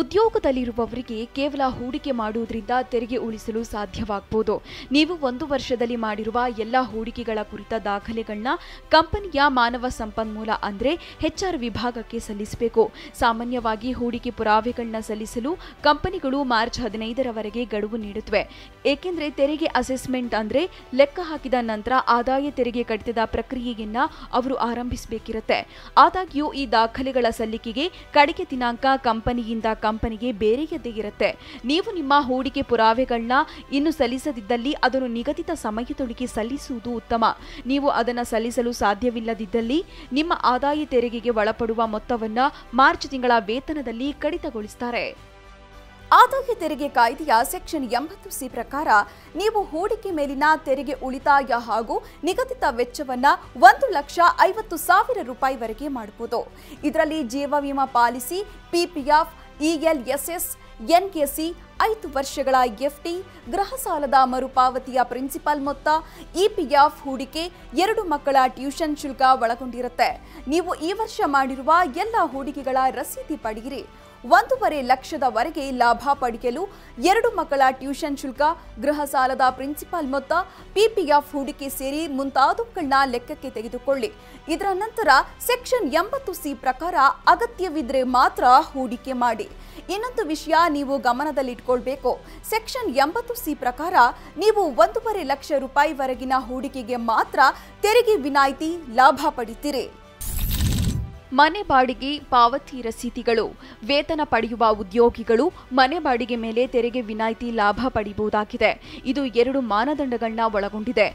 ಉದ್ಯೋಗದಲ್ಲಿರುವವರಿಗೆ ಕೇವಲ ಹೂಡಿಕೆ ಮಾಡುವುದರಿಂದ ತೆರಿಗೆ ಉಳಿಸಲು ಸಾಧ್ಯವಾಗಬಹುದು. ನೀವು 1 ವರ್ಷದಲ್ಲಿ ಮಾಡಿರುವ ಎಲ್ಲ ಹೂಡಿಕೆಗಳ ಕುರಿತ ದಾಖಲೆಗಳನ್ನ ಕಂಪನಿಯ ಮಾನವ ಸಂಪನ್ಮೂಲ ಅಂದ್ರೆ HR ವಿಭಾಗಕ್ಕೆ ಸಲ್ಲಿಸಬೇಕು. ಸಾಮಾನ್ಯವಾಗಿ ಹೂಡಿಕೆ ಪುರಾವೆಗಳನ್ನ ಸಲ್ಲಿಸಲು ಕಂಪನಿಗಳು ಮಾರ್ಚ್ 15ರವರೆಗೆ ಗಡುವು ನೀಡುತ್ತವೆ. ಏಕೆಂದರೆ ತೆರಿಗೆ ಅಸೆಸ್ಮೆಂಟ್ ಅಂದ್ರೆ ಲೆಕ್ಕ ಹಾಕಿದ ನಂತರ ಆದಾಯ ತೆರಿಗೆ ಕಡಿತದ ಪ್ರಕ್ರಿಯೆಯನ್ನ ಅವರು ಆರಂಭಿಸಬೇಕಿರುತ್ತೆ. ಆದಾಗ್ಯೂ ಈ ದಾಖಲೆಗಳ ಸಲ್ಲಿಕೆಗೆ ಕಡೆಗೆ ದಿನಾಂಕ ಕಂಪನಿಯಿಂದ ಕಂಪನಿಗೆ ಬೇರೆಯದೇ ಇರುತ್ತೆ. ನೀವು ನಿಮ್ಮ ಹೂಡಿಕೆ ಪುರಾವೆಗಳನ್ನ ಇನ್ನು ಸಲ್ಲಿಸದಿದ್ದಲ್ಲಿ ಅದನ್ನು ನಿಗದಿತ ಸಮಯದೊಳಗೆ ಸಲ್ಲಿಸುವುದು ಉತ್ತಮ. ನೀವು ಅದನ್ನು ಸಲ್ಲಿಸಲು ಸಾಧ್ಯವಿಲ್ಲದಿದ್ದಲ್ಲಿ ನಿಮ್ಮ ಆದಾಯ ತೆರಿಗೆಗೆ ಒಳಪಡುವ ಮೊತ್ತವನ್ನ ಮಾರ್ಚ್ ತಿಂಗಳ ವೇತನದಲ್ಲಿ ಕಡಿತಗೊಳಿಸುತ್ತಾರೆ. ಆದಾಯ ತೆರಿಗೆ ಕಾಯ್ದೆಯ ಸೆಕ್ಷನ್ 80C ಪ್ರಕಾರ ನೀವು ಹೂಡಿಕೆ ಮೇಲಿನ ತೆರಿಗೆ ಉಳಿತಾಯ ಹಾಗೂ ನಿಗದಿತ ವೆಚ್ಚವನ್ನ 1,50,000 ರೂಪಾಯಿವರೆಗೆ ಮಾಡಬಹುದು. ಇದರಲ್ಲಿ ಜೀವ ವಿಮಾ ಪಾಲಿಸಿ, PPF, ELSS, NKC, 5 ವರ್ಷಗಳ FD, ಗೃಹ ಸಾಲದ ಮರುಪಾವತಿಯ ಪ್ರಿನ್ಸಿಪಲ್ ಮೊತ್ತ, EPF ಹೂಡಿಕೆ, 2 ಮಕ್ಕಳ ಟ್ಯೂಷನ್ ಶುಲ್ಕ ಒಳಗೊಂಡಿರುತ್ತೆ. ನೀವು ಈ ವರ್ಷ ಮಾಡಿರುವ ಎಲ್ಲ ಹೂಡಿಕೆಗಳ ರಸೀದಿ ಪಡೆಯಿರಿ. 1.5 ಲಕ್ಷದವರೆಗೆ ಲಾಭ ಪಡೆಯಲು 2 ಮಕ್ಕಳ ಟ್ಯೂಷನ್ ಶುಲ್ಕ, ಗೃಹ ಸಾಲದ ಪ್ರಿನ್ಸಿಪಲ್ ಮೊತ್ತ, PPF ಹೂಡಿಕೆ ಸೇರಿ ಮುಂತಾದವುಗಳನ್ನ ಲೆಕ್ಕಕ್ಕೆ ತೆಗೆದುಕೊಳ್ಳಿ. ಇದರ ನಂತರ ಸೆಕ್ಷನ್ 80C ಪ್ರಕಾರ ಅಗತ್ಯವಿದ್ರೆ ಮಾತ್ರ ಹೂಡಿಕೆ ಮಾಡಿ. ಇನ್ನೊಂದು ವಿಷಯ ನೀವು ಗಮನದಲ್ಲಿಟ್ಕೊಳ್ಬೇಕು. ಸೆಕ್ಷನ್ 80C ಪ್ರಕಾರ ನೀವು 1.5 ಲಕ್ಷ ರೂಪಾಯಿವರೆಗಿನ ಹೂಡಿಕೆಗೆ ಮಾತ್ರ ತೆರಿಗೆ ವಿನಾಯಿತಿ ಲಾಭ ಪಡಿತೀರಿ. ಮನೆ ಬಾಡಿಗೆ ಪಾವತಿ ರಸೀದಿಗಳು. ವೇತನ ಪಡೆಯುವ ಉದ್ಯೋಗಿಗಳು ಮನೆ ಬಾಡಿಗೆ ಮೇಲೆ ತೆರಿಗೆ ವಿನಾಯಿತಿ ಲಾಭ ಪಡೆಯಬಹುದಾಗಿದೆ. ಇದು 2 ಮಾನದಂಡಗಳನ್ನ ಒಳಗೊಂಡಿದೆ.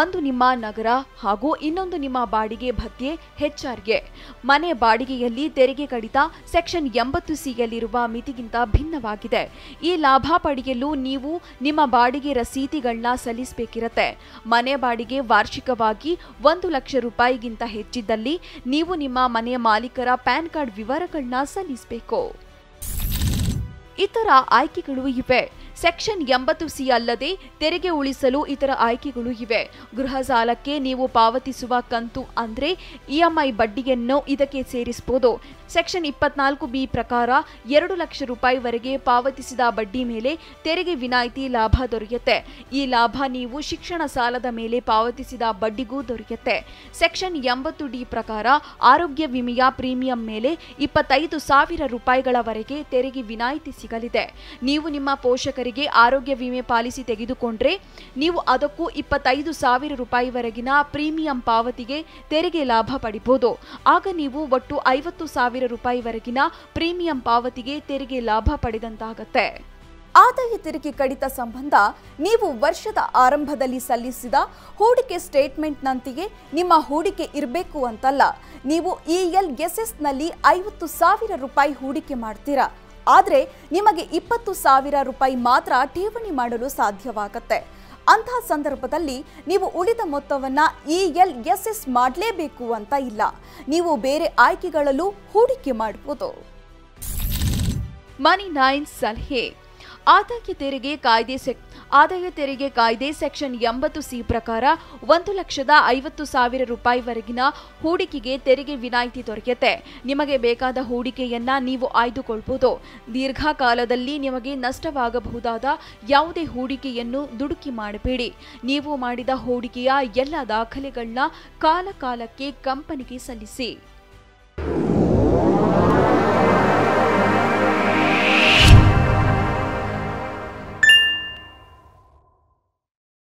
ಒಂದು ನಿಮ್ಮ ನಗರ ಹಾಗೂ ಇನ್ನೊಂದು ನಿಮ್ಮ ಬಾಡಿಗೆ ಭತ್ಯೆ HRಗೆ. ಮನೆ ಬಾಡಿಗೆಯಲ್ಲಿ ತೆರಿಗೆ ಕಡಿತ ಸೆಕ್ಷನ್ 80Cಯಲ್ಲಿರುವ ಮಿತಿಗಿಂತ ಭಿನ್ನವಾಗಿದೆ. ಈ ಲಾಭ ಪಡೆಯಲು ನೀವು ನಿಮ್ಮ ಬಾಡಿಗೆ ರಸೀದಿಗಳನ್ನ ಸಲ್ಲಿಸಬೇಕಿರುತ್ತೆ. ಮನೆ ಬಾಡಿಗೆ ವಾರ್ಷಿಕವಾಗಿ 1 ಲಕ್ಷ ರೂಪಾಯಿಗಿಂತ ಹೆಚ್ಚಿದ್ದಲ್ಲಿ ನೀವು ನಿಮ್ಮ ಮನೆಯ ಮಾಲೀಕರ ಪ್ಯಾನ್ ಕಾರ್ಡ್ ವಿವರಗಳನ್ನ ಸಲ್ಲಿಸಬೇಕು. ಇತರ ಆಯ್ಕೆಗಳು ಇವೆ. ಸೆಕ್ಷನ್ 80C ಅಲ್ಲದೆ ತೆರಿಗೆ ಉಳಿಸಲು ಇತರ ಆಯ್ಕೆಗಳು ಇವೆ. ಗೃಹ ಸಾಲಕ್ಕೆ ನೀವು ಪಾವತಿಸುವ ಕಂತು ಅಂದ್ರೆ EMI ಬಡ್ಡಿಯನ್ನು ಇದಕ್ಕೆ ಸೇರಿಸಬಹುದು. ಸೆಕ್ಷನ್ 24B ಪ್ರಕಾರ 2 ಲಕ್ಷ ರೂಪಾಯಿವರೆಗೆ ಪಾವತಿಸಿದ ಬಡ್ಡಿ ಮೇಲೆ ತೆರಿಗೆ ವಿನಾಯಿತಿ ಲಾಭ ದೊರೆಯುತ್ತೆ. ಈ ಲಾಭ ನೀವು ಶಿಕ್ಷಣ ಸಾಲದ ಮೇಲೆ ಪಾವತಿಸಿದ ಬಡ್ಡಿಗೂ ದೊರೆಯುತ್ತೆ. ಸೆಕ್ಷನ್ 80D ಪ್ರಕಾರ ಆರೋಗ್ಯ ವಿಮೆಯ ಪ್ರೀಮಿಯಂ ಮೇಲೆ 25,000 ರೂಪಾಯಿಗಳವರೆಗೆ ತೆರಿಗೆ ವಿನಾಯಿತಿ ಸಿಗಲಿದೆ. ನೀವು ನಿಮ್ಮ ಪೋಷಕರಿಗೆ ಆರೋಗ್ಯ ವಿಮೆ ಪಾಲಿಸಿ ತೆಗೆದುಕೊಂಡ್ರೆ ನೀವು ಅದಕ್ಕೂ 25,000 ರೂಪಾಯಿವರೆಗಿನ ಪ್ರೀಮಿಯಂ ಪಾವತಿಗೆ ತೆರಿಗೆ ಲಾಭ ಪಡಿಬಹುದು. ಆಗ ನೀವು ಒಟ್ಟು 50,000 ರೂಪಾಯಿವರೆಗಿನ ಪ್ರೀಮಿಯಂ ಪಾವತಿಗೆ ತೆರಿಗೆ ಲಾಭ ಪಡೆದಂತಾಗತ್ತೆ. ಆದಾಯ ತೆರಿಗೆ ಕಡಿತ ಸಂಬಂಧ ನೀವು ವರ್ಷದ ಆರಂಭದಲ್ಲಿ ಸಲ್ಲಿಸಿದ ಹೂಡಿಕೆ ಸ್ಟೇಟ್ಮೆಂಟ್ನಂತೆಯೇ ನಿಮ್ಮ ಹೂಡಿಕೆ ಇರಬೇಕು ಅಂತಲ್ಲ. ನೀವು ELSSನಲ್ಲಿ 50,000 ರೂಪಾಯಿ ಹೂಡಿಕೆ ಮಾಡ್ತೀರಾ, ಆದರೆ ನಿಮಗೆ 20,000 ರೂಪಾಯಿ ಮಾತ್ರ ಠೇವಣಿ ಮಾಡಲು ಸಾಧ್ಯವಾಗುತ್ತೆ. ಅಂತಹ ಸಂದರ್ಭದಲ್ಲಿ ನೀವು ಉಳಿದ ಮೊತ್ತವನ್ನ ELSS ಮಾಡಲೇಬೇಕು ಅಂತ ಇಲ್ಲ. ನೀವು ಬೇರೆ ಆಯ್ಕೆಗಳಲ್ಲೂ ಹೂಡಿಕೆ ಮಾಡಬಹುದು. ಮನಿ 9 ಸಲಹೆ. ಆದಾಯ ತೆರಿಗೆ ಕಾಯ್ದೆ ಸೆಕ್ಷನ್ 80C ಪ್ರಕಾರ 1,50,000 ರೂಪಾಯಿವರೆಗಿನ ಹೂಡಿಕೆಗೆ ತೆರಿಗೆ ವಿನಾಯಿತಿ ದೊರೆಯುತ್ತೆ. ನಿಮಗೆ ಬೇಕಾದ ಹೂಡಿಕೆಯನ್ನ ನೀವು ಆಯ್ದುಕೊಳ್ಳಬಹುದು. ದೀರ್ಘಕಾಲದಲ್ಲಿ ನಿಮಗೆ ನಷ್ಟವಾಗಬಹುದಾದ ಯಾವುದೇ ಹೂಡಿಕೆಯನ್ನು ದುಡುಕಿ ಮಾಡಬೇಡಿ. ನೀವು ಮಾಡಿದ ಹೂಡಿಕೆಯ ಎಲ್ಲ ದಾಖಲೆಗಳನ್ನ ಕಾಲಕಾಲಕ್ಕೆ ಕಂಪನಿಗೆ ಸಲ್ಲಿಸಿ.